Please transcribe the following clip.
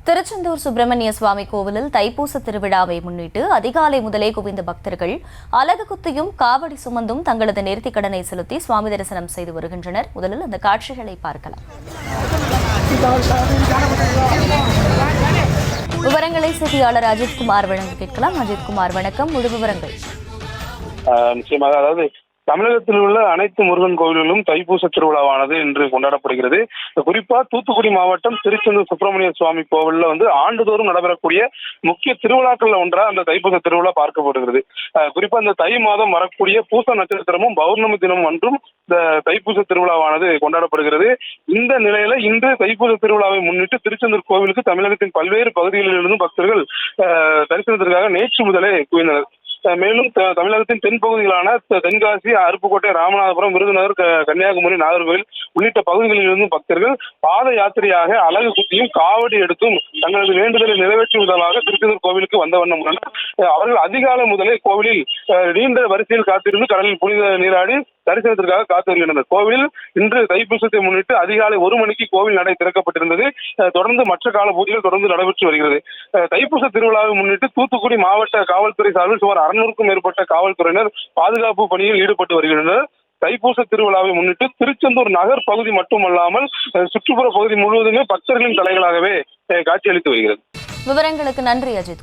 திருச்செந்தூர் சுப்பிரமணிய சுவாமி கோவிலில் தைப்பூச திருவிழாவை முன்னிட்டு அதிகாலை முதலே குவிந்த பக்தர்கள் அலகு குத்தியும் காவடி சுமந்தும் தங்களது நேர்த்திக் கடனை செலுத்தி சுவாமி தரிசனம் செய்து வருகின்றனர். முதலில் அந்த காட்சிகளை பார்க்கலாம். விவரங்களை செய்தியாளர் அஜித்குமார் வழங்க கேட்கலாம். அஜித்குமார், வணக்கம். முழு விவரங்கள். நிச்சயமாக, அதாவது தமிழகத்தில் உள்ள அனைத்து முருகன் கோவில்களிலும் தைப்பூச திருவிழாவானது இன்று கொண்டாடப்படுகிறது. குறிப்பா தூத்துக்குடி மாவட்டம் திருச்செந்தூர் சுப்பிரமணிய சுவாமி கோவில்ல ஆண்டுதோறும் நடைபெறக்கூடிய முக்கிய திருவிழாக்கள்ல ஒன்றா அந்த தைப்பூச திருவிழா பார்க்கப்படுகிறது. குறிப்பா இந்த தை மாதம் வரக்கூடிய பூச நட்சத்திரமும் பௌர்ணமி தினமும் அன்றும் இந்த தைப்பூச திருவிழாவானது கொண்டாடப்படுகிறது. இந்த நிலையில இன்று தைப்பூச திருவிழாவை முன்னிட்டு திருச்செந்தூர் கோவிலுக்கு தமிழகத்தின் பல்வேறு பகுதிகளிலிருந்தும் பக்தர்கள் தரிசனத்திற்காக நேற்று முதலே குவிந்தனர். மேலும் தமிழகத்தின் தென்பகுதிகளான தென்காசி, அருப்புக்கோட்டை, ராமநாதபுரம், விருதுநகர், கன்னியாகுமரி, நாகர்கோவில் உள்ளிட்ட பகுதிகளிலிருந்தும் பக்தர்கள் பாத யாத்திரையாக அலகு குத்தியும் காவடி எடுத்தும் தங்களது வேண்டுதலை நிறைவேற்றுவதாக திருச்செந்தூர் கோவிலுக்கு வந்த வண்ணம் உள்ளனர். அவர்கள் அதிகாலை முதலே கோவிலில் நீண்ட வரிசையில் காத்திருந்து கடலில் புனித நீராடி தரிசனத்திற்காக காத்து வருகின்றனர். கோவிலில் இன்று தைப்பூசத்தை முன்னிட்டு அதிகாலை 1 மணிக்கு கோவில் நடை திறக்கப்பட்டிருந்தது. தொடர்ந்து மற்ற கால பூஜைகள் தொடர்ந்து நடைபெற்று வருகிறது. தைப்பூச திருவிழாவை முன்னிட்டு தூத்துக்குடி மாவட்ட காவல்துறை சார்பில் சுமார் 600க்கும் மேற்பட்ட காவல்துறையினர் பாதுகாப்பு பணியில் ஈடுபட்டு வருகின்றனர். தைப்பூச திருவிழாவை முன்னிட்டு திருச்செந்தூர் நகர் பகுதி மட்டுமல்லாமல் சுற்றுப்புற பகுதி முழுவதுமே பக்தர்களின் தலைகளாகவே காட்சியளித்து வருகிறது. விவரங்களுக்கு நன்றி அஜித்.